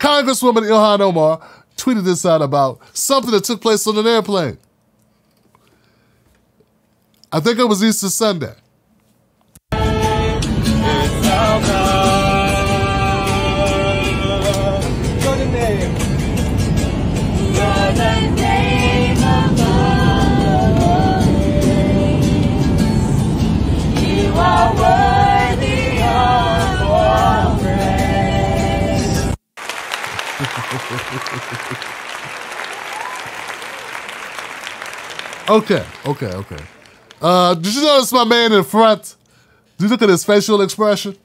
Congresswoman Ilhan Omar tweeted this out about something that took place on an airplane. I think it was Easter Sunday. Okay. Did you notice my man in front? Did you look at his facial expression?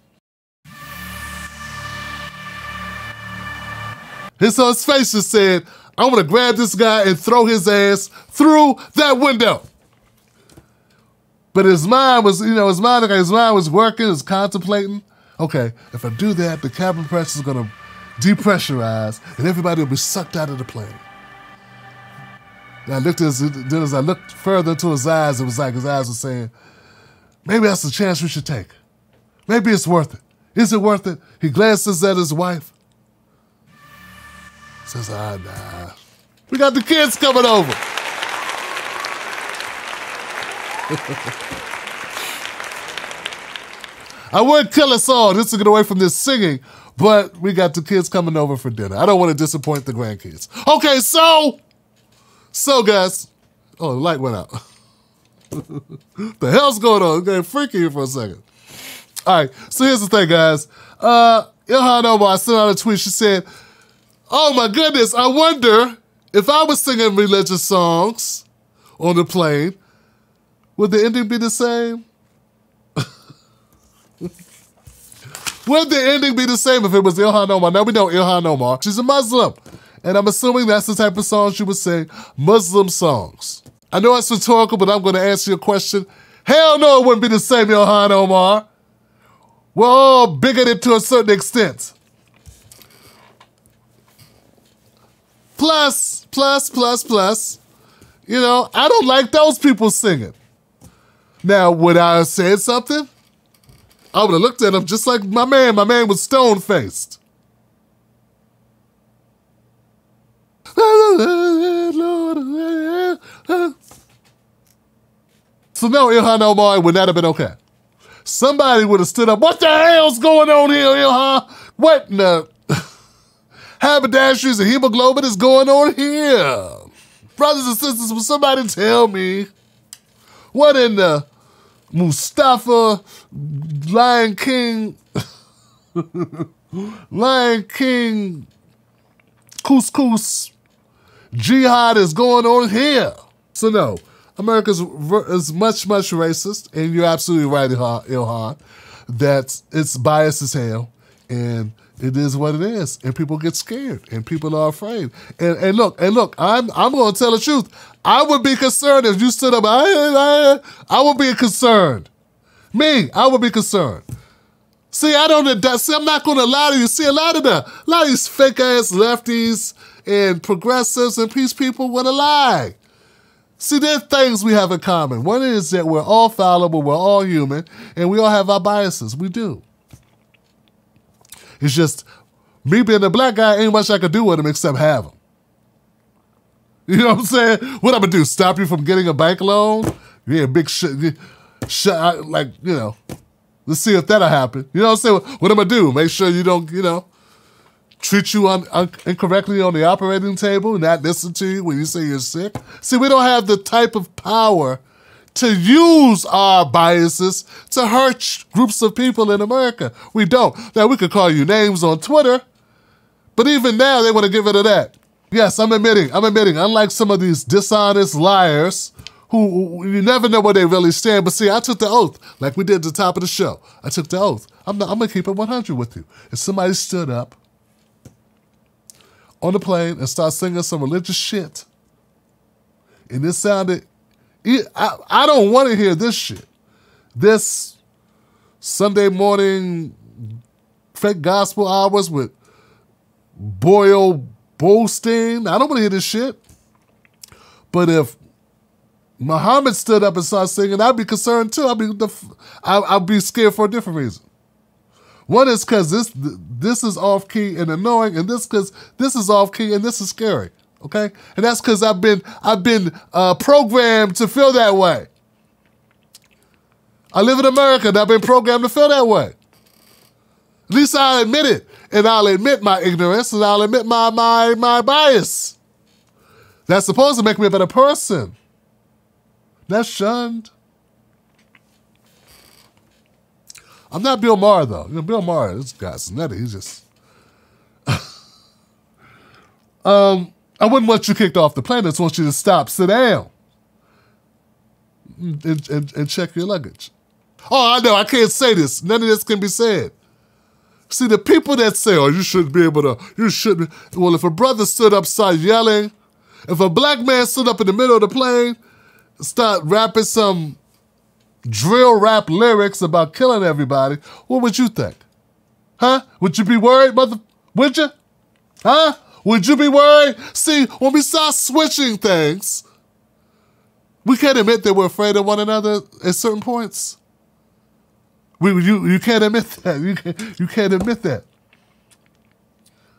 His face just said, I'm gonna grab this guy and throw his ass through that window. But his mind was, his mind was working, was contemplating. Okay, if I do that, the cabin pressure is gonna depressurize and everybody will be sucked out of the plane. And as I looked further into his eyes, it was like his eyes were saying, maybe that's a chance we should take. Maybe it's worth it. Is it worth it? He glances at his wife. Says, nah. We got the kids coming over. I would kill us all just to get away from this singing, but we got the kids coming over for dinner. I don't want to disappoint the grandkids. Okay, so guys, oh, the light went out. The hell's going on? It's getting freaky here for a second. All right, so here's the thing, guys. Ilhan Omar sent out a tweet. She said, oh my goodness, I wonder if I was singing religious songs on the plane, would the ending be the same? Would the ending be the same if it was Ilhan Omar? Now we know Ilhan Omar, she's a Muslim. And I'm assuming that's the type of song she would sing, Muslim songs. I know it's rhetorical, but I'm gonna answer your question. Hell no, it wouldn't be the same, Ilhan Omar. We're all bigoted to a certain extent. Plus, I don't like those people singing. Now, would I have said something? I would have looked at him just like my man. My man was stone-faced. So no, Ilhan Omar would not have been okay. Somebody would have stood up. What the hell's going on here, Ilhan? What in the haberdasheries and hemoglobin is going on here? Brothers and sisters, will somebody tell me what in the Mustafa Lion King couscous jihad is going on here? So no, America is much racist, and you're absolutely right, Ilhan, that it's biased as hell, and it is what it is, and people get scared, and people are afraid. And look, I'm going to tell the truth. I would be concerned if you stood up. I would be concerned. I would be concerned. See, I'm not going to lie to you. See, a lot of these fake ass lefties and progressives and peace people want to lie. See, there's things we have in common. One is that we're all fallible, we're all human, and we all have our biases. We do. It's just, me being a black guy, ain't much I could do with them except have them. You know what I'm saying? What I'm gonna do, stop you from getting a bank loan? Yeah, big shit, like, let's see if that'll happen. You know what I'm saying? What I'm gonna do, make sure you don't, treat you incorrectly on the operating table, not listen to you when you say you're sick. See, we don't have the type of power to use our biases to hurt groups of people in America. We don't. Now, we could call you names on Twitter, but even now they want to get rid of that. Yes, I'm admitting, unlike some of these dishonest liars who you never know where they really stand, but see, I took the oath, like we did at the top of the show. I took the oath. I'm going to keep it 100 with you. If somebody stood up on the plane and started singing some religious shit, and it sounded, I don't want to hear this shit. This Sunday morning fake gospel hours with Boyle Bolstein. I don't want to hear this shit. But if Muhammad stood up and started singing, I'd be concerned too. I'd be scared for a different reason. One is because this is off key and annoying, and this because this is off key and this is scary. Okay, and that's because I've been programmed to feel that way. I live in America and I've been programmed to feel that way. At least I'll admit it, and I'll admit my ignorance, and I'll admit my bias. That's supposed to make me a better person. That's shunned. I'm not Bill Maher, though. You know, Bill Maher, this guy's nutty. He's just... I wouldn't want you kicked off the plane. I just want you to stop, sit down, and check your luggage. Oh, I know, I can't say this. None of this can be said. See, the people that say, oh, you shouldn't be able to, you shouldn't. Well, if a brother stood up, started yelling, if a black man stood up in the middle of the plane, start rapping some drill rap lyrics about killing everybody, what would you think? Huh? Would you be worried, would you? Huh? Would you be worried? See, when we start switching things, we can't admit that we're afraid of one another at certain points. You can't admit that. You can't admit that.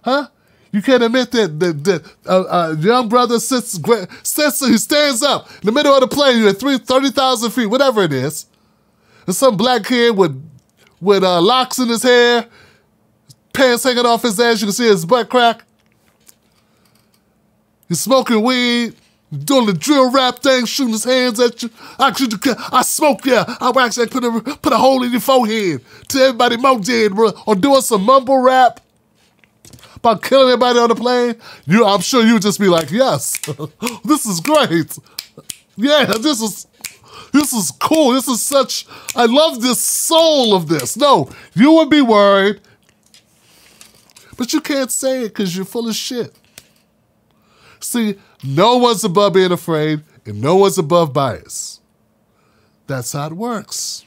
Huh? You can't admit that young brother he stands up in the middle of the plane, you're at 30,000 feet, whatever it is, and some black kid with locks in his hair, pants hanging off his ass, you can see his butt crack. He's smoking weed, doing the drill rap thing, shooting his hands at you. I smoke, yeah. I actually put a hole in your forehead. To everybody more dead, bro. Or doing some mumble rap about killing everybody on the plane. I'm sure you would just be like, yes, this is great. Yeah, this is cool. This is such, I love this soul of this. No, you would be worried, but you can't say it because you're full of shit. See, no one's above being afraid, and no one's above bias. That's how it works.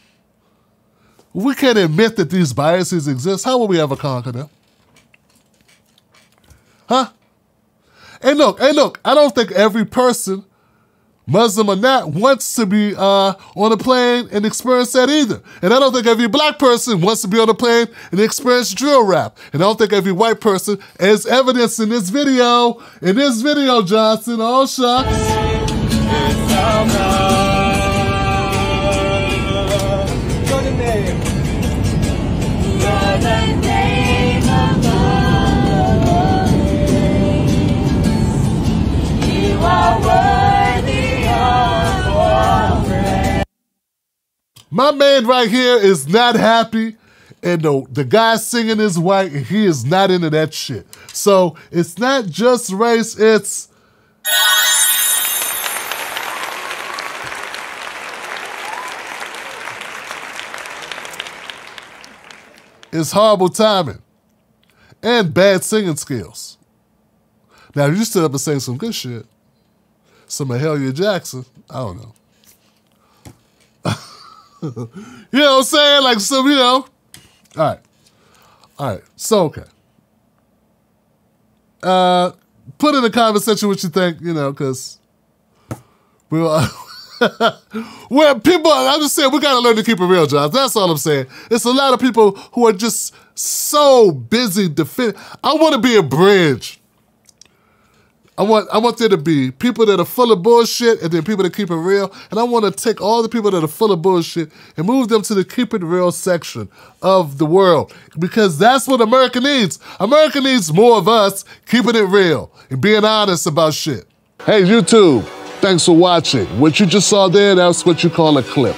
We can't admit that these biases exist. How will we ever conquer them? Huh? And look, I don't think every person, Muslim or not, wants to be on a plane and experience that either. And I don't think every black person wants to be on a plane and experience drill rap. And I don't think every white person, as evidenced in this video, Johnson, oh shucks. My man right here is not happy, and the guy singing is white, and he is not into that shit. So it's not just race, it's... It's horrible timing and bad singing skills. Now, if you stood up and sang some good shit, some Mahalia Jackson, I don't know. You know what I'm saying? Like, some, you know. All right. So, okay. Put in the comment section what you think, you know, because we'll... Where people, I'm just saying, we got to learn to keep it real, John. That's all I'm saying. It's a lot of people who are just so busy defending. I want to be a bridge. I want there to be people that are full of bullshit and then people that keep it real. And I want to take all the people that are full of bullshit and move them to the keep it real section of the world. Because that's what America needs. America needs more of us keeping it real and being honest about shit. Hey, YouTube, thanks for watching. What you just saw there, that's what you call a clip.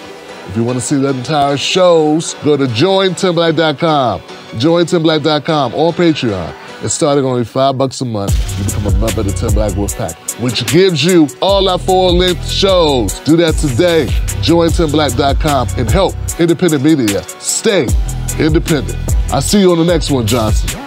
If you want to see the entire shows, go to jointimblack.com. Jointimblack.com on Patreon. It's starting only $5 a month. You become a member of the Tim Black Wolf Pack, which gives you all our full-length shows. Do that today. JoinTimBlack.com and help independent media stay independent. I'll see you on the next one, Johnson.